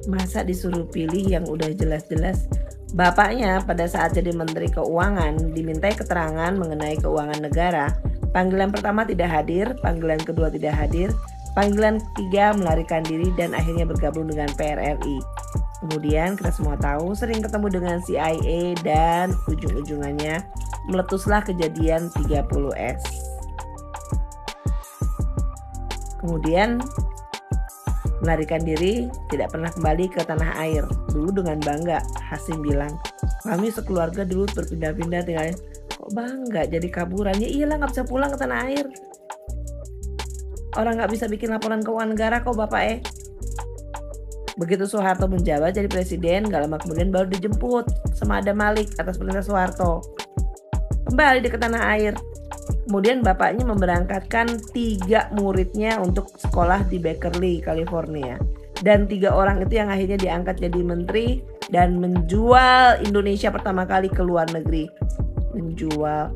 Masa disuruh pilih yang udah jelas-jelas bapaknya pada saat jadi Menteri Keuangan dimintai keterangan mengenai keuangan negara. Panggilan pertama tidak hadir, panggilan kedua tidak hadir, panggilan ketiga melarikan diri dan akhirnya bergabung dengan PRRI. Kemudian kita semua tahu sering ketemu dengan CIA dan ujung-ujungannya meletuslah kejadian 30S. Kemudian melarikan diri, tidak pernah kembali ke tanah air. Dulu dengan bangga, Hasim bilang, kami sekeluarga dulu berpindah-pindah tinggal. Kok bangga jadi kaburannya? Iyalah nggak bisa pulang ke tanah air. Orang nggak bisa bikin laporan keuangan negara kok bapak. Begitu Soeharto menjabat jadi presiden, gak lama kemudian baru dijemput sama Adam Malik atas perintah Soeharto. Kembali ke tanah air. Kemudian bapaknya memberangkatkan 3 muridnya untuk sekolah di Berkeley, California. Dan 3 orang itu yang akhirnya diangkat jadi menteri dan menjual Indonesia pertama kali ke luar negeri. Menjual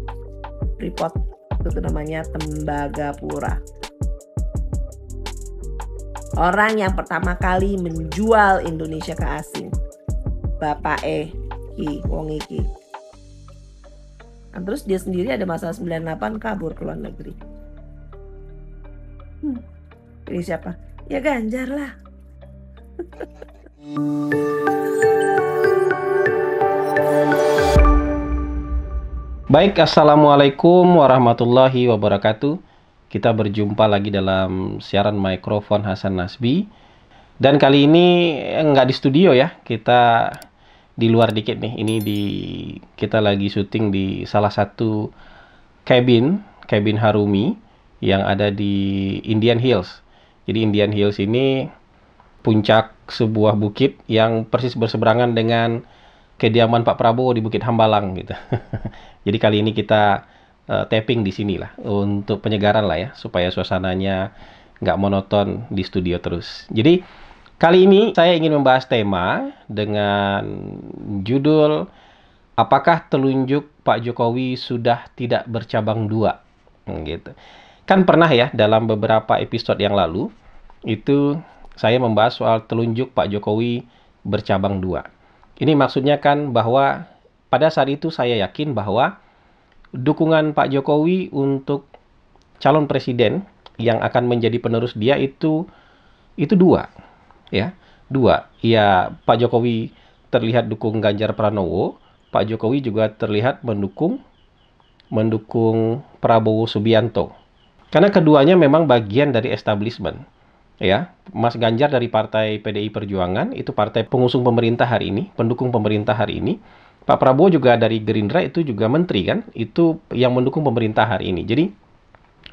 Freeport, itu namanya Tembagapura. Orang yang pertama kali menjual Indonesia ke asing. Bapak Wong Iki. Nah, terus dia sendiri ada masalah 98 kabur ke luar negeri. Pilih siapa? Ya Ganjar lah. Baik, Assalamualaikum warahmatullahi wabarakatuh. Kita berjumpa lagi dalam siaran mikrofon Hasan Nasbi. Dan kali ini nggak di studio ya, kita di luar dikit nih. Ini kita lagi syuting di salah satu cabin Harumi yang ada di Indian Hills. Jadi Indian Hills ini puncak sebuah bukit yang persis berseberangan dengan kediaman Pak Prabowo di Bukit Hambalang gitu. Jadi kali ini kita tapping di sini lah untuk penyegaran lah ya, supaya suasananya nggak monoton di studio terus. Jadi kali ini saya ingin membahas tema dengan judul apakah telunjuk Pak Jokowi sudah tidak bercabang 2? Gitu. Kan pernah ya dalam beberapa episode yang lalu itu saya membahas soal telunjuk Pak Jokowi bercabang 2. Ini maksudnya kan bahwa pada saat itu saya yakin bahwa dukungan Pak Jokowi untuk calon presiden yang akan menjadi penerus dia itu 2. Ya, 2. Ya, Pak Jokowi terlihat dukung Ganjar Pranowo, Pak Jokowi juga terlihat mendukung Prabowo Subianto. Karena keduanya memang bagian dari establishment. Ya, Mas Ganjar dari Partai PDI Perjuangan, itu partai pengusung pemerintah hari ini, pendukung pemerintah hari ini. Pak Prabowo juga dari Gerindra, itu juga menteri kan, itu yang mendukung pemerintah hari ini. Jadi,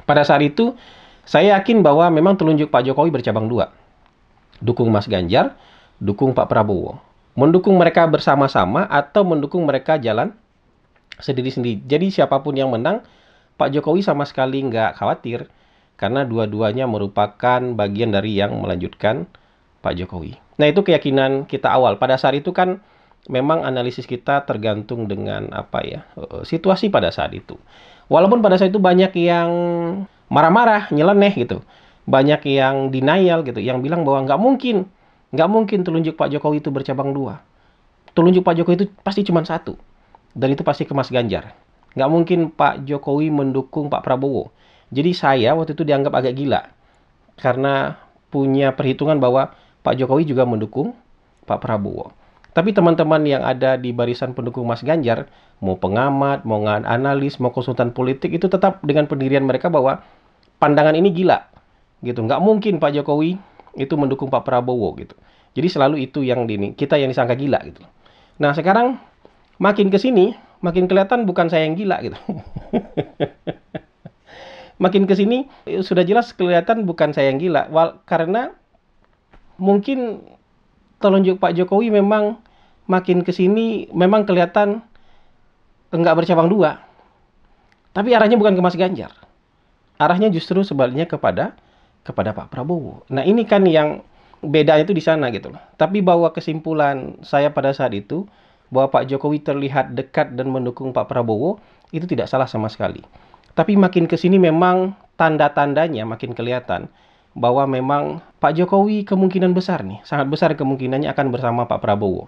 pada saat itu, saya yakin bahwa memang telunjuk Pak Jokowi bercabang 2. Dukung Mas Ganjar, dukung Pak Prabowo. Mendukung mereka bersama-sama atau mendukung mereka jalan sendiri-sendiri. Jadi siapapun yang menang, Pak Jokowi sama sekali nggak khawatir. Karena dua-duanya merupakan bagian dari yang melanjutkan Pak Jokowi. Nah itu keyakinan kita awal. Pada saat itu kan memang analisis kita tergantung dengan situasi pada saat itu. Walaupun pada saat itu banyak yang marah-marah, nyeleneh gitu. Banyak yang denial gitu, yang bilang bahwa nggak mungkin telunjuk Pak Jokowi itu bercabang 2. Telunjuk Pak Jokowi itu pasti cuma 1, dan itu pasti ke Mas Ganjar. Nggak mungkin Pak Jokowi mendukung Pak Prabowo. Jadi saya waktu itu dianggap agak gila, karena punya perhitungan bahwa Pak Jokowi juga mendukung Pak Prabowo. Tapi teman-teman yang ada di barisan pendukung Mas Ganjar, mau pengamat, mau analis, mau konsultan politik, itu tetap dengan pendirian mereka bahwa pandangan ini gila. Gitu, nggak mungkin Pak Jokowi itu mendukung Pak Prabowo gitu. Jadi selalu itu yang kita yang disangka gila gitu. Nah sekarang makin kesini makin kelihatan bukan saya yang gila gitu. Makin kesini sudah jelas kelihatan bukan saya yang gila. Karena mungkin telunjuk Pak Jokowi memang makin kesini memang kelihatan nggak bercabang 2. Tapi arahnya bukan ke Mas Ganjar. Arahnya justru sebaliknya kepada Pak Prabowo. Nah ini kan yang bedanya itu di sana gitu loh. Tapi bahwa kesimpulan saya pada saat itu bahwa Pak Jokowi terlihat dekat dan mendukung Pak Prabowo itu tidak salah sama sekali. Tapi makin kesini memang tanda-tandanya makin kelihatan bahwa memang Pak Jokowi kemungkinan besar nih, sangat besar kemungkinannya akan bersama Pak Prabowo,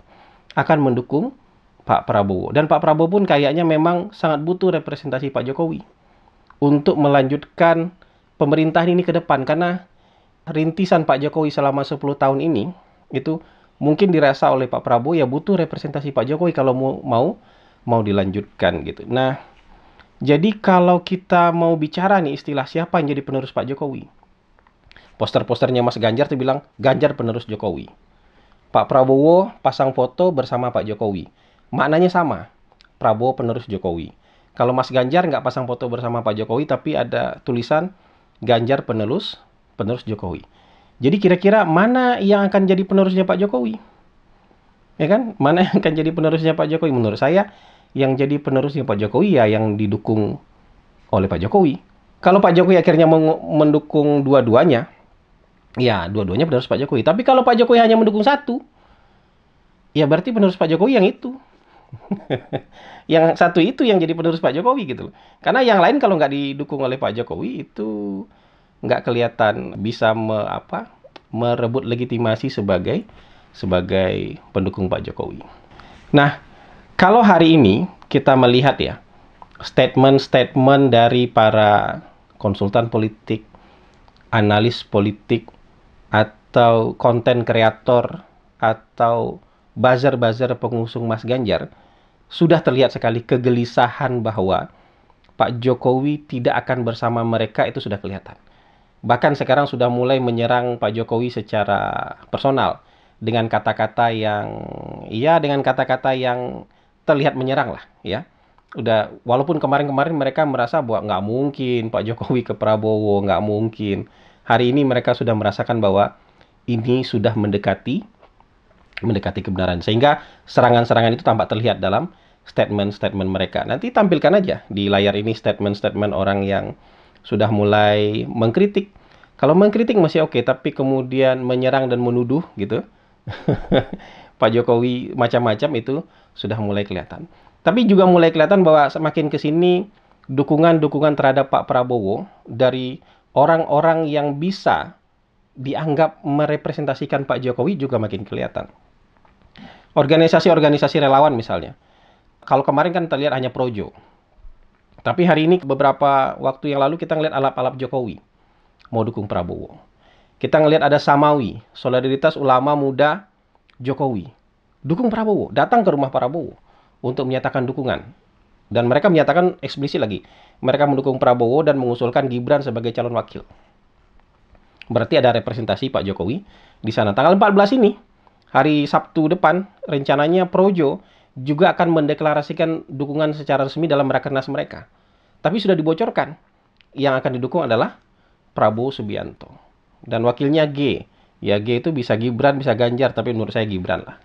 akan mendukung Pak Prabowo. Dan Pak Prabowo pun kayaknya memang sangat butuh representasi Pak Jokowi untuk melanjutkan pemerintahan ini ke depan, karena rintisan Pak Jokowi selama 10 tahun ini itu mungkin dirasa oleh Pak Prabowo ya butuh representasi Pak Jokowi kalau mau dilanjutkan gitu. Nah, jadi kalau kita mau bicara nih istilah siapa yang jadi penerus Pak Jokowi, poster-posternya Mas Ganjar tuh bilang Ganjar penerus Jokowi. Pak Prabowo pasang foto bersama Pak Jokowi. Maknanya sama, Prabowo penerus Jokowi. Kalau Mas Ganjar nggak pasang foto bersama Pak Jokowi, tapi ada tulisan Ganjar penerus Jokowi. Jadi kira-kira mana yang akan jadi penerusnya Pak Jokowi? Ya kan? Mana yang akan jadi penerusnya Pak Jokowi? Menurut saya, yang jadi penerusnya Pak Jokowi ya yang didukung oleh Pak Jokowi. Kalau Pak Jokowi akhirnya mendukung dua-duanya, ya dua-duanya penerus Pak Jokowi. Tapi kalau Pak Jokowi hanya mendukung satu, ya berarti penerus Pak Jokowi yang itu. Yang satu itu yang jadi penerus Pak Jokowi gitu loh. Karena yang lain kalau nggak didukung oleh Pak Jokowi itu nggak kelihatan bisa merebut legitimasi sebagai pendukung Pak Jokowi. Nah, kalau hari ini kita melihat ya statement-statement dari para konsultan politik, analis politik, atau konten kreator, atau buzzer-buzzer pengusung Mas Ganjar, sudah terlihat sekali kegelisahan bahwa Pak Jokowi tidak akan bersama mereka, itu sudah kelihatan. Bahkan sekarang sudah mulai menyerang Pak Jokowi secara personal dengan kata-kata yang terlihat menyerang lah ya. Udah, walaupun kemarin-kemarin mereka merasa bahwa nggak mungkin Pak Jokowi ke Prabowo, nggak mungkin. Hari ini mereka sudah merasakan bahwa ini sudah mendekati kebenaran. Sehingga serangan-serangan itu tampak terlihat dalam statement-statement mereka. Nanti tampilkan aja di layar ini statement-statement orang yang sudah mulai mengkritik. Kalau mengkritik masih oke, tapi kemudian menyerang dan menuduh gitu, Pak Jokowi macam-macam itu sudah mulai kelihatan. Tapi juga mulai kelihatan bahwa semakin ke sini dukungan-dukungan terhadap Pak Prabowo dari orang-orang yang bisa dianggap merepresentasikan Pak Jokowi juga makin kelihatan. Organisasi-organisasi relawan misalnya. Kalau kemarin kan terlihat hanya Projo. Tapi hari ini beberapa waktu yang lalu kita ngeliat alap-alap Jokowi mau dukung Prabowo. Kita ngeliat ada Samawi, Solidaritas Ulama Muda Jokowi, dukung Prabowo, datang ke rumah Prabowo untuk menyatakan dukungan. Dan mereka menyatakan eksplisit lagi, mereka mendukung Prabowo dan mengusulkan Gibran sebagai calon wakil. Berarti ada representasi Pak Jokowi di sana. Tanggal 14 ini, hari Sabtu depan, rencananya Projo juga akan mendeklarasikan dukungan secara resmi dalam rakernas mereka. Tapi sudah dibocorkan, yang akan didukung adalah Prabowo Subianto. Dan wakilnya G. Ya G itu bisa Gibran, bisa Ganjar, tapi menurut saya Gibran lah.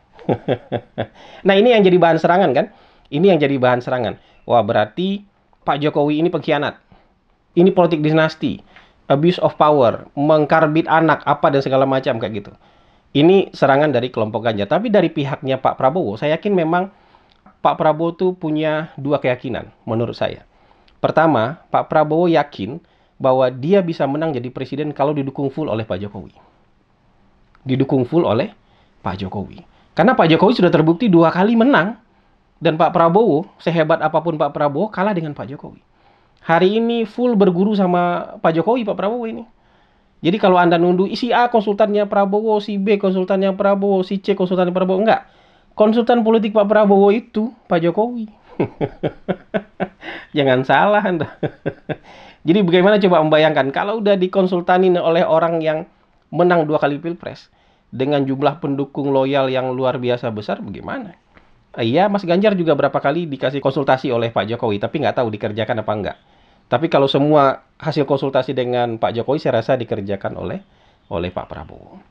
Nah ini yang jadi bahan serangan kan? Ini yang jadi bahan serangan. Wah berarti Pak Jokowi ini pengkhianat. Ini politik dinasti, abuse of power, mengkarbit anak, apa dan segala macam kayak gitu. Ini serangan dari kelompok Ganjar. Tapi dari pihaknya Pak Prabowo, saya yakin memang Pak Prabowo tuh punya dua keyakinan menurut saya. Pertama, Pak Prabowo yakin bahwa dia bisa menang jadi presiden kalau didukung full oleh Pak Jokowi. Didukung full oleh Pak Jokowi. Karena Pak Jokowi sudah terbukti 2 kali menang. Dan Pak Prabowo, sehebat apapun Pak Prabowo, kalah dengan Pak Jokowi. Hari ini full berguru sama Pak Jokowi, Pak Prabowo ini. Jadi kalau Anda nunduh, si A konsultannya Prabowo, si B konsultannya Prabowo, si C konsultannya Prabowo. Enggak. Konsultan politik Pak Prabowo itu Pak Jokowi. Jangan salah Anda. Jadi bagaimana coba membayangkan kalau udah dikonsultanin oleh orang yang menang 2 kali pilpres dengan jumlah pendukung loyal yang luar biasa besar, bagaimana? Iya, Mas Ganjar juga berapa kali dikasih konsultasi oleh Pak Jokowi, tapi nggak tahu dikerjakan apa enggak. Tapi kalau semua hasil konsultasi dengan Pak Jokowi, saya rasa dikerjakan oleh Pak Prabowo.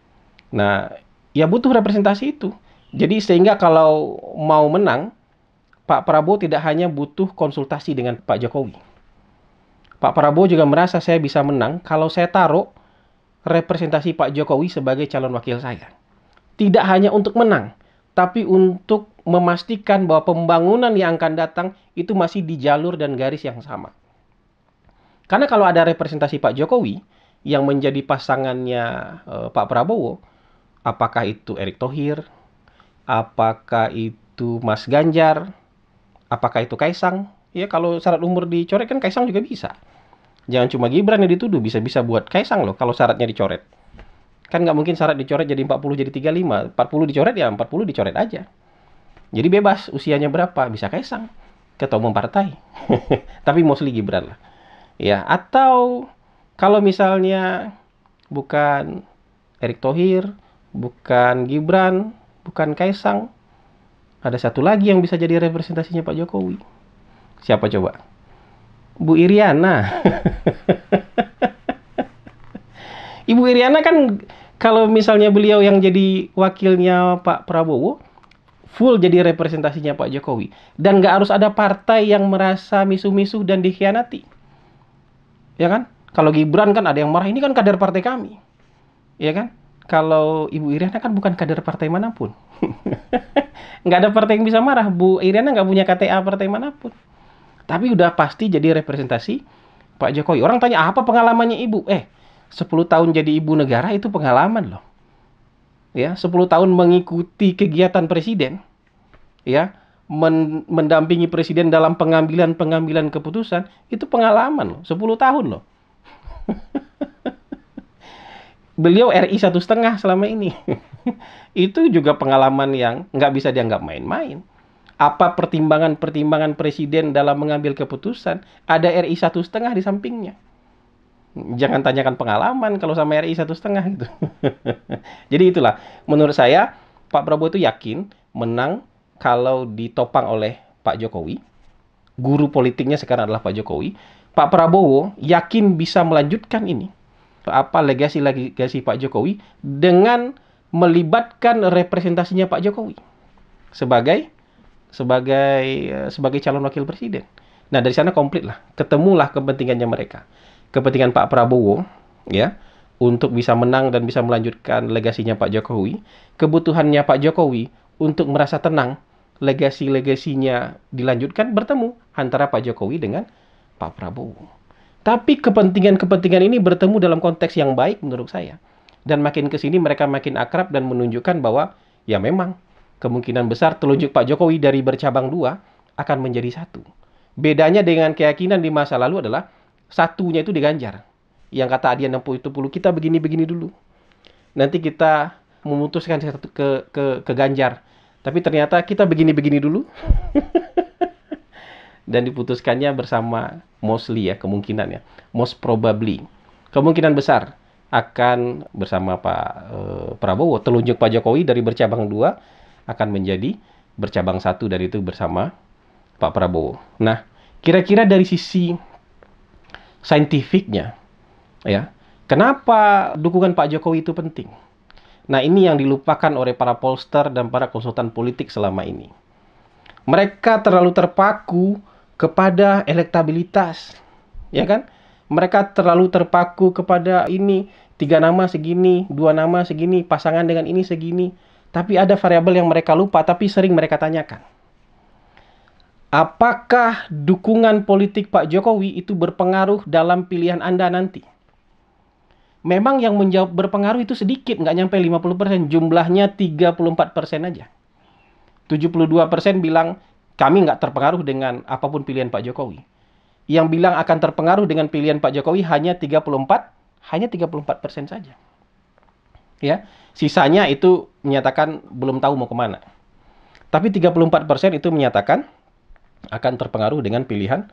Nah, ya butuh representasi itu. Jadi sehingga kalau mau menang, Pak Prabowo tidak hanya butuh konsultasi dengan Pak Jokowi. Pak Prabowo juga merasa saya bisa menang kalau saya taruh representasi Pak Jokowi sebagai calon wakil saya. Tidak hanya untuk menang, tapi untuk memastikan bahwa pembangunan yang akan datang itu masih di jalur dan garis yang sama. Karena kalau ada representasi Pak Jokowi, yang menjadi pasangannya Pak Prabowo, apakah itu Erick Thohir, apakah itu Mas Ganjar, apakah itu Kaisang? Ya kalau syarat umur dicoret kan Kaisang juga bisa. Jangan cuma Gibran yang dituduh, bisa-bisa buat Kaisang loh kalau syaratnya dicoret. Kan nggak mungkin syarat dicoret jadi 40 jadi 35, 40 dicoret ya 40 dicoret aja. Jadi bebas usianya berapa, bisa Kaisang, ketua umum partai. Tapi mostly Gibran lah. Ya, atau kalau misalnya bukan Erick Thohir, bukan Gibran, bukan Kaisang, ada satu lagi yang bisa jadi representasinya Pak Jokowi. Siapa coba? Bu Iriana. Ibu Iriana kan kalau misalnya beliau yang jadi wakilnya Pak Prabowo, full jadi representasinya Pak Jokowi. Dan nggak harus ada partai yang merasa misuh-misuh dan dikhianati. Ya kan? Kalau Gibran kan ada yang marah, ini kan kader partai kami. Ya kan? Kalau Ibu Iriana kan bukan kader partai manapun. Nggak ada partai yang bisa marah. Bu Iriana nggak punya KTA partai manapun. Tapi udah pasti jadi representasi Pak Jokowi. Orang tanya, apa pengalamannya Ibu? 10 tahun jadi ibu negara itu pengalaman loh. Ya, 10 tahun mengikuti kegiatan presiden. Ya, mendampingi presiden dalam pengambilan keputusan, itu pengalaman loh. 10 tahun loh. Beliau RI 1,5 selama ini. Itu juga pengalaman yang nggak bisa dianggap main-main. Apa pertimbangan-pertimbangan presiden dalam mengambil keputusan, ada RI 1,5 di sampingnya. Jangan tanyakan pengalaman kalau sama RI 1,5 gitu. Jadi itulah, menurut saya Pak Prabowo itu yakin menang kalau ditopang oleh Pak Jokowi. Guru politiknya sekarang adalah Pak Jokowi. Pak Prabowo yakin bisa melanjutkan ini. Legasi Pak Jokowi dengan melibatkan representasinya Pak Jokowi sebagai calon wakil presiden. Nah, dari sana komplit lah, ketemulah kepentingannya mereka. Kepentingan Pak Prabowo ya untuk bisa menang dan bisa melanjutkan legasinya Pak Jokowi, kebutuhannya Pak Jokowi untuk merasa tenang, legasinya dilanjutkan, bertemu antara Pak Jokowi dengan Pak Prabowo. Tapi kepentingan ini bertemu dalam konteks yang baik menurut saya. Dan makin kesini mereka makin akrab dan menunjukkan bahwa ya memang kemungkinan besar telunjuk Pak Jokowi dari bercabang 2 akan menjadi 1. Bedanya dengan keyakinan di masa lalu adalah satunya itu di Ganjar. Yang kata Adian 60-70, kita begini-begini dulu. Nanti kita memutuskan ke Ganjar. Tapi ternyata kita begini-begini dulu. Dan diputuskannya bersama mostly ya, kemungkinan ya. Most probably. Kemungkinan besar akan bersama Pak Prabowo. Telunjuk Pak Jokowi dari bercabang 2 akan menjadi bercabang 1 dari itu bersama Pak Prabowo. Nah, kira-kira dari sisi saintifiknya, ya, kenapa dukungan Pak Jokowi itu penting? Nah, ini yang dilupakan oleh para pollster dan para konsultan politik selama ini. Mereka terlalu terpaku kepada elektabilitas, ya kan? Mereka terlalu terpaku kepada ini, 3 nama segini, 2 nama segini, pasangan dengan ini segini. Tapi ada variabel yang mereka lupa, tapi sering mereka tanyakan. Apakah dukungan politik Pak Jokowi itu berpengaruh dalam pilihan Anda nanti? Memang yang menjawab berpengaruh itu sedikit, nggak nyampe 50%, jumlahnya 34% aja. 72% bilang kami nggak terpengaruh dengan apapun pilihan Pak Jokowi. Yang bilang akan terpengaruh dengan pilihan Pak Jokowi hanya 34% saja. Ya, sisanya itu menyatakan belum tahu mau kemana. Tapi 34% itu menyatakan akan terpengaruh dengan pilihan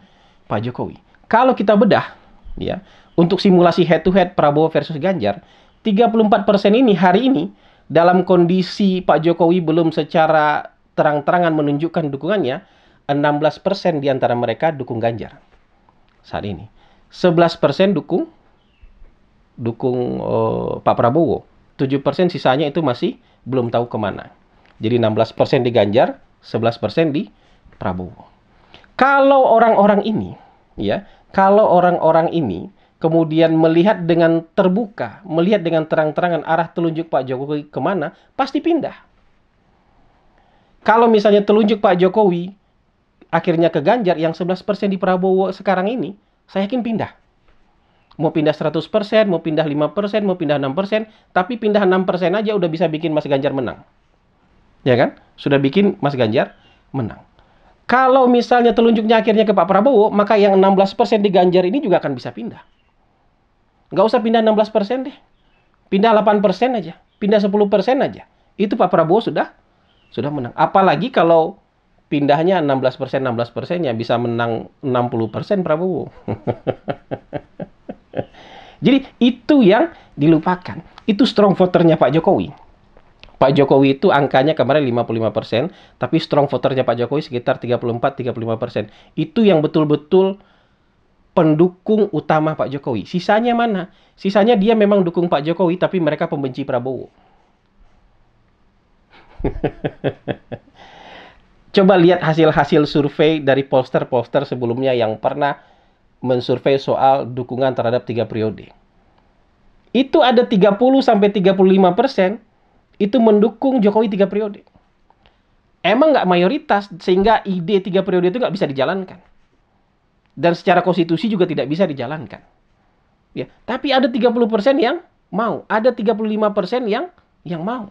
Pak Jokowi. Kalau kita bedah, ya, untuk simulasi head-to-head Prabowo versus Ganjar, 34% ini hari ini dalam kondisi Pak Jokowi belum secara terang-terangan menunjukkan dukungannya, 16% di antara mereka dukung Ganjar saat ini. 11% dukung Pak Prabowo. 7% sisanya itu masih belum tahu kemana. Jadi 16% di Ganjar, 11% di Prabowo. Kalau orang-orang ini kemudian melihat dengan terbuka, melihat dengan terang-terangan arah telunjuk Pak Jokowi kemana, pasti pindah. Kalau misalnya telunjuk Pak Jokowi akhirnya ke Ganjar, yang 11% di Prabowo sekarang ini, saya yakin pindah. Mau pindah 100%, mau pindah 5%, mau pindah 6%, tapi pindah 6% aja udah bisa bikin Mas Ganjar menang. Ya kan? Sudah bikin Mas Ganjar menang. Kalau misalnya telunjuknya akhirnya ke Pak Prabowo, maka yang 16% di Ganjar ini juga akan bisa pindah. Nggak usah pindah 16% deh. Pindah 8% aja. Pindah 10% aja. Itu Pak Prabowo sudah menang. Apalagi kalau pindahnya 16%, 16%-nya bisa menang 60% Prabowo. Jadi itu yang dilupakan. Itu strong voternya Pak Jokowi. Pak Jokowi itu angkanya kemarin 55%, tapi strong voternya Pak Jokowi sekitar 34-35%. Itu yang betul-betul pendukung utama Pak Jokowi. Sisanya mana? Sisanya dia memang dukung Pak Jokowi, tapi mereka pembenci Prabowo. Coba lihat hasil-hasil survei dari pollster-pollster sebelumnya yang pernah mensurvei soal dukungan terhadap 3 periode. Itu ada 30-35% itu mendukung Jokowi 3 periode. Emang nggak mayoritas, sehingga ide 3 periode itu nggak bisa dijalankan. Dan secara konstitusi juga tidak bisa dijalankan. Ya, tapi ada 30% yang mau, ada 35% yang mau.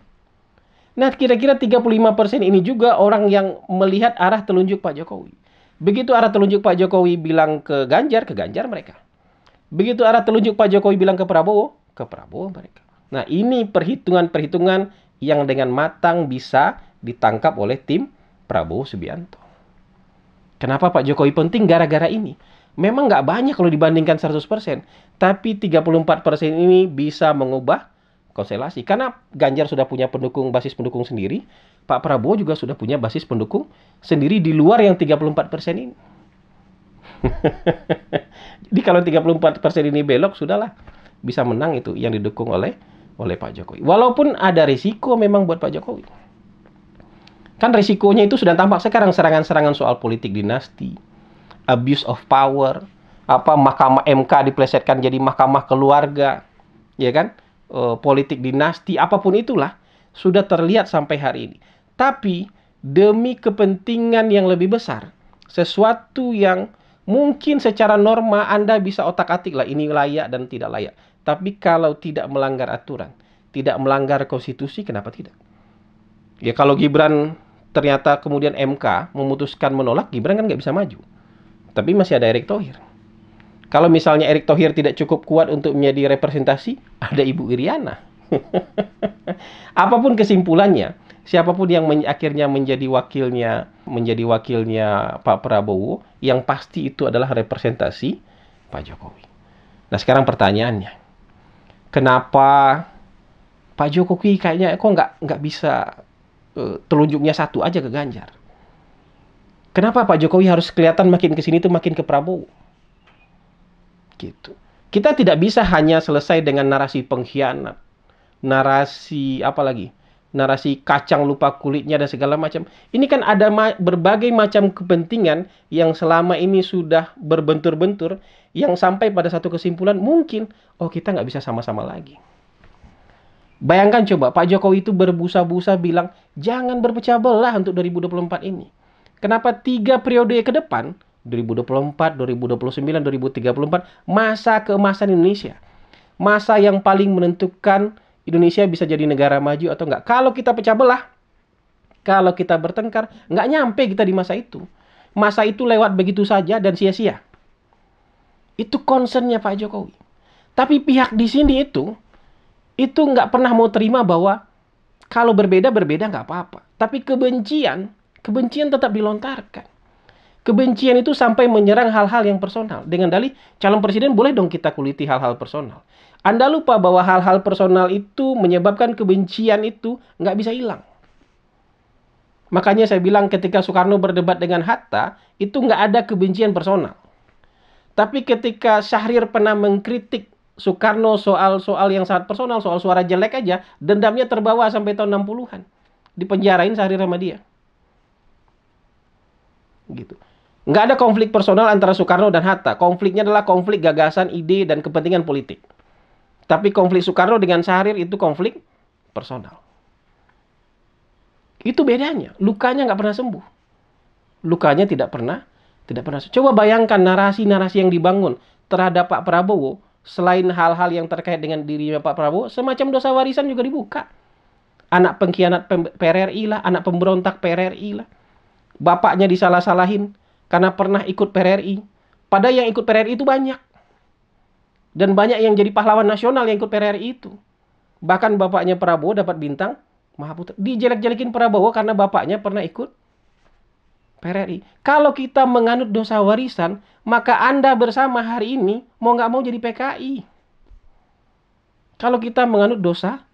Nah, kira-kira 35% ini juga orang yang melihat arah telunjuk Pak Jokowi. Begitu arah telunjuk Pak Jokowi bilang ke Ganjar mereka. Begitu arah telunjuk Pak Jokowi bilang ke Prabowo mereka. Nah, ini perhitungan-perhitungan yang dengan matang bisa ditangkap oleh tim Prabowo Subianto. Kenapa Pak Jokowi penting? Gara-gara ini. Memang nggak banyak kalau dibandingkan 100%. Tapi 34% ini bisa mengubah konstelasi. Karena Ganjar sudah punya basis pendukung sendiri. Pak Prabowo juga sudah punya basis pendukung sendiri di luar yang 34% ini. Jadi kalau 34% ini belok, sudahlah. Bisa menang itu yang didukung oleh Pak Jokowi. Walaupun ada risiko memang buat Pak Jokowi. Kan risikonya itu sudah tampak sekarang, serangan-serangan soal politik dinasti, abuse of power, mahkamah MK diplesetkan jadi mahkamah keluarga, ya kan? Politik dinasti, apapun itulah, sudah terlihat sampai hari ini. Tapi demi kepentingan yang lebih besar, sesuatu yang mungkin secara norma Anda bisa otak-atik lah ini layak dan tidak layak. Tapi kalau tidak melanggar aturan, tidak melanggar konstitusi, kenapa tidak? Ya kalau Gibran ternyata kemudian MK memutuskan menolak, Gibran kan nggak bisa maju. Tapi masih ada Erick Thohir. Kalau misalnya Erick Thohir tidak cukup kuat untuk menjadi representasi, ada Ibu Iriana. Apapun kesimpulannya, siapapun yang akhirnya menjadi wakilnya Pak Prabowo, yang pasti itu adalah representasi Pak Jokowi. Nah sekarang pertanyaannya, kenapa Pak Jokowi kayaknya kok nggak bisa telunjuknya satu aja ke Ganjar? Kenapa Pak Jokowi harus kelihatan makin kesini tuh makin ke Prabowo? Gitu. Kita tidak bisa hanya selesai dengan narasi pengkhianat, narasi narasi kacang lupa kulitnya dan segala macam. Ini kan ada berbagai macam kepentingan yang selama ini sudah berbentur-bentur, yang sampai pada satu kesimpulan mungkin, kita nggak bisa sama-sama lagi. Bayangkan coba, Pak Jokowi itu berbusa-busa bilang, jangan berpecah belah untuk 2024 ini. Kenapa 3 periode ke depan, 2024, 2029, 2034, masa keemasan Indonesia. Masa yang paling menentukan Indonesia bisa jadi negara maju atau enggak. Kalau kita pecah belah, kalau kita bertengkar, nggak nyampe kita di masa itu. Masa itu lewat begitu saja dan sia-sia. Itu concernnya Pak Jokowi. Tapi pihak di sini itu nggak pernah mau terima bahwa kalau berbeda nggak apa-apa. Tapi kebencian tetap dilontarkan. Kebencian itu sampai menyerang hal-hal yang personal. Dengan dalih, calon presiden boleh dong kita kuliti hal-hal personal. Anda lupa bahwa hal-hal personal itu menyebabkan kebencian itu nggak bisa hilang. Makanya saya bilang ketika Soekarno berdebat dengan Hatta, itu nggak ada kebencian personal. Tapi ketika Syahrir pernah mengkritik Soekarno soal yang sangat personal, soal suara jelek aja, dendamnya terbawa sampai tahun 60-an. Dipenjarain Syahrir sama dia. Gitu. Nggak ada konflik personal antara Soekarno dan Hatta. Konfliknya adalah konflik gagasan, ide, dan kepentingan politik. Tapi konflik Soekarno dengan Syahrir itu konflik personal. Itu bedanya. Lukanya nggak pernah sembuh. Lukanya tidak pernah. Coba bayangkan narasi-narasi yang dibangun terhadap Pak Prabowo selain hal-hal yang terkait dengan dirinya Pak Prabowo, semacam dosa warisan juga dibuka. Anak pengkhianat PRRI lah, anak pemberontak PRRI lah. Bapaknya disalah-salahin karena pernah ikut PRRI. Padahal yang ikut PRRI itu banyak. Dan banyak yang jadi pahlawan nasional yang ikut PRRI itu. Bahkan bapaknya Prabowo dapat bintang Mahaputra. Dijelek-jelekin Prabowo karena bapaknya pernah ikut PRRI. Kalau kita menganut dosa warisan, maka Anda bersama hari ini mau nggak mau jadi PKI. Kalau kita menganut dosa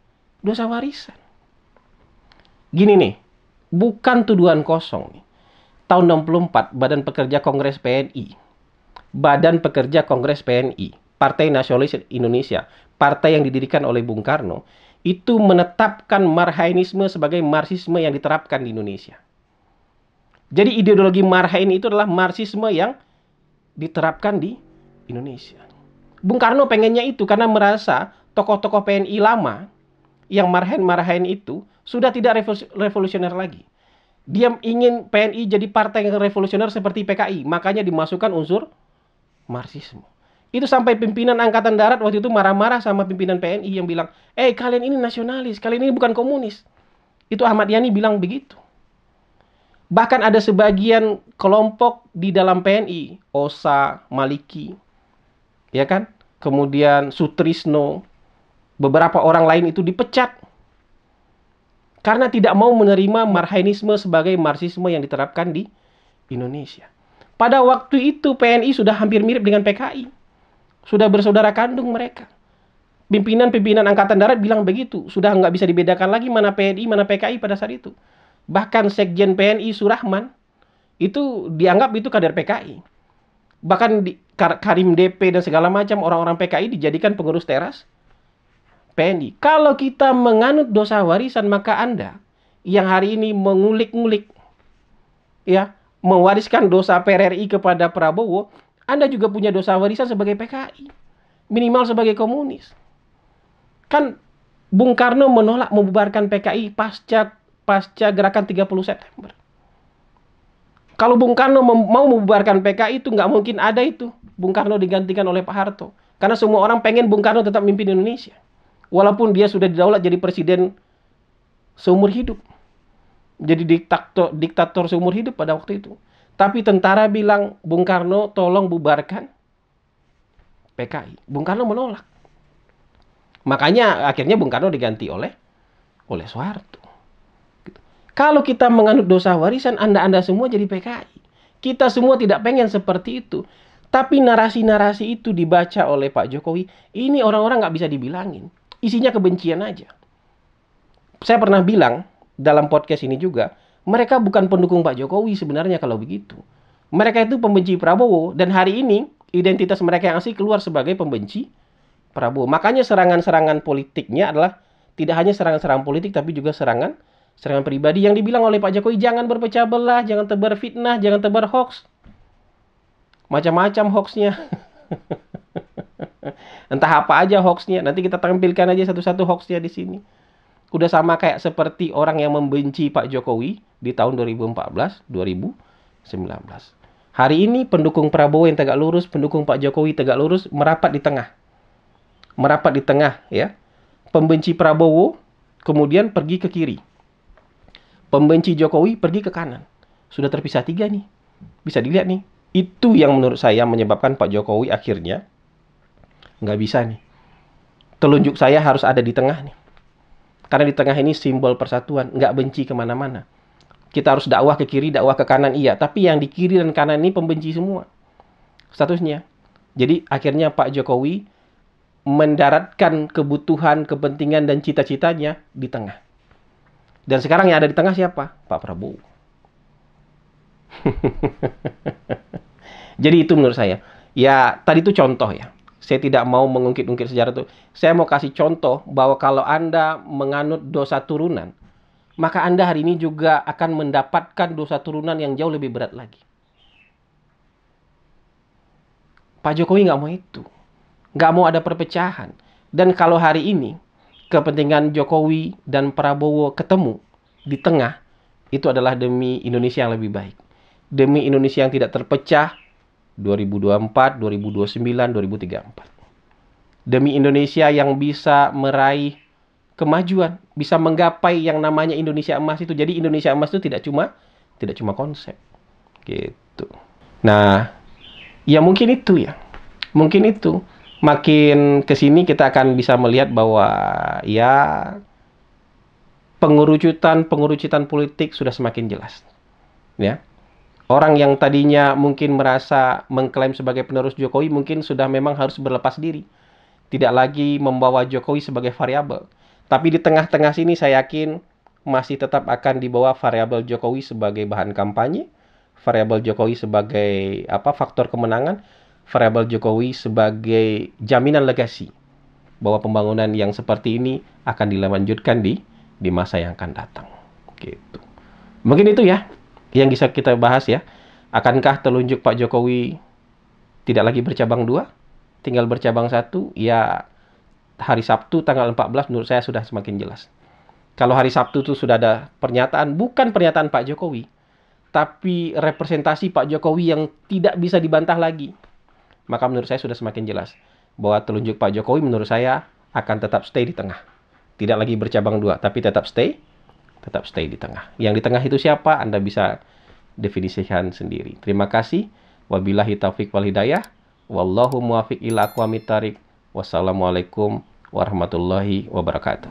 warisan. Gini nih, bukan tuduhan kosong nih. Tahun 64, Badan Pekerja Kongres PNI, Partai Nasionalis Indonesia, partai yang didirikan oleh Bung Karno, itu menetapkan Marhainisme sebagai Marxisme yang diterapkan di Indonesia. Jadi ideologi Marhain itu adalah Marxisme yang diterapkan di Indonesia. Bung Karno pengennya itu karena merasa tokoh-tokoh PNI lama yang Marhain itu sudah tidak revolusioner lagi. Dia ingin PNI jadi partai yang revolusioner seperti PKI. Makanya dimasukkan unsur Marxisme. Itu sampai pimpinan Angkatan Darat waktu itu marah-marah sama pimpinan PNI yang bilang, kalian ini nasionalis, kalian ini bukan komunis. Itu Ahmad Yani bilang begitu. Bahkan ada sebagian kelompok di dalam PNI, Osa, Maliki, ya kan? Kemudian Sutrisno, beberapa orang lain itu dipecat. Karena tidak mau menerima Marhainisme sebagai Marxisme yang diterapkan di Indonesia. Pada waktu itu PNI sudah hampir mirip dengan PKI. Sudah bersaudara kandung mereka. Pimpinan-pimpinan Angkatan Darat bilang begitu. Sudah nggak bisa dibedakan lagi mana PNI, mana PKI pada saat itu. Bahkan Sekjen PNI Surahman itu dianggap itu kader PKI. Bahkan Karim DP dan segala macam orang-orang PKI dijadikan pengurus teras PNI. Kalau kita menganut dosa warisan, maka Anda yang hari ini mengulik-ngulik, ya, mewariskan dosa PRRI kepada Prabowo, Anda juga punya dosa warisan sebagai PKI. Minimal sebagai komunis. Kan Bung Karno menolak membubarkan PKI pasca gerakan 30 September. Kalau Bung Karno mau membubarkan PKI itu nggak mungkin ada itu Bung Karno digantikan oleh Pak Harto. Karena semua orang pengen Bung Karno tetap memimpin Indonesia. Walaupun dia sudah didaulat jadi presiden seumur hidup. Jadi diktator seumur hidup pada waktu itu. Tapi tentara bilang, Bung Karno tolong bubarkan PKI. Bung Karno menolak. Makanya akhirnya Bung Karno diganti oleh Soeharto. Kalau kita menganut dosa warisan, Anda semua jadi PKI. Kita semua tidak pengen seperti itu. Tapi narasi-narasi itu dibaca oleh Pak Jokowi. Ini orang-orang nggak bisa dibilangin. Isinya kebencian aja. Saya pernah bilang dalam podcast ini juga, mereka bukan pendukung Pak Jokowi sebenarnya kalau begitu. Mereka itu pembenci Prabowo. Dan hari ini, identitas mereka yang asli keluar sebagai pembenci Prabowo. Makanya serangan-serangan politiknya adalah tidak hanya serangan-serangan politik, tapi juga serangan pribadi yang dibilang oleh Pak Jokowi, jangan berpecah belah, jangan tebar fitnah, jangan tebar hoax. Macam-macam hoaxnya. Entah apa aja hoaxnya. Nanti kita tampilkan aja satu-satu hoaxnya di sini. Udah sama kayak seperti orang yang membenci Pak Jokowi di tahun 2014, 2019. Hari ini pendukung Prabowo yang tegak lurus, pendukung Pak Jokowi tegak lurus, merapat di tengah. Merapat di tengah, ya. Pembenci Prabowo kemudian pergi ke kiri. Pembenci Jokowi pergi ke kanan. Sudah terpisah tiga nih. Bisa dilihat nih. Itu yang menurut saya menyebabkan Pak Jokowi akhirnya nggak bisa nih. Telunjuk saya harus ada di tengah nih. Karena di tengah ini simbol persatuan. Nggak benci kemana-mana. Kita harus dakwah ke kiri, dakwah ke kanan, iya. Tapi yang di kiri dan kanan ini pembenci semua. Statusnya. Jadi akhirnya Pak Jokowi mendaratkan kebutuhan, kepentingan, dan cita-citanya di tengah. Dan sekarang yang ada di tengah siapa? Pak Prabowo. Jadi itu menurut saya. Ya, tadi itu contoh ya. Saya tidak mau mengungkit-ungkit sejarah itu. Saya mau kasih contoh bahwa kalau Anda menganut dosa turunan, maka Anda hari ini juga akan mendapatkan dosa turunan yang jauh lebih berat lagi. Pak Jokowi nggak mau itu. Nggak mau ada perpecahan. Dan kalau hari ini kepentingan Jokowi dan Prabowo ketemu di tengah, itu adalah demi Indonesia yang lebih baik. Demi Indonesia yang tidak terpecah 2024, 2029, 2034. demi Indonesia yang bisa meraih kemajuan, bisa menggapai yang namanya Indonesia Emas itu. Jadi Indonesia Emas itu tidak cuma konsep gitu. Nah, ya mungkin itu ya. Mungkin itu. Makin ke sini kita akan bisa melihat bahwa ya pengurucutan politik sudah semakin jelas. Ya. Orang yang tadinya mungkin merasa mengklaim sebagai penerus Jokowi mungkin sudah memang harus berlepas diri. Tidak lagi membawa Jokowi sebagai variabel. Tapi di tengah-tengah sini saya yakin masih tetap akan dibawa variabel Jokowi sebagai bahan kampanye, variabel Jokowi sebagai faktor kemenangan, variabel Jokowi sebagai jaminan legasi bahwa pembangunan yang seperti ini akan dilanjutkan di masa yang akan datang. Gitu. Mungkin itu ya yang bisa kita bahas ya. Akankah telunjuk Pak Jokowi tidak lagi bercabang dua, tinggal bercabang satu? Ya, hari Sabtu tanggal 14 menurut saya sudah semakin jelas. Kalau hari Sabtu itu sudah ada pernyataan, bukan pernyataan Pak Jokowi, tapi representasi Pak Jokowi yang tidak bisa dibantah lagi, maka menurut saya sudah semakin jelas bahwa telunjuk Pak Jokowi menurut saya akan tetap stay di tengah. Tidak lagi bercabang dua, tapi tetap stay di tengah. Yang di tengah itu siapa? Anda bisa definisikan sendiri. Terima kasih. Wabillahi taufiq wal hidayah. Wallahu muwafiq ila aqwamit thariq. Wassalamualaikum warahmatullahi wabarakatuh.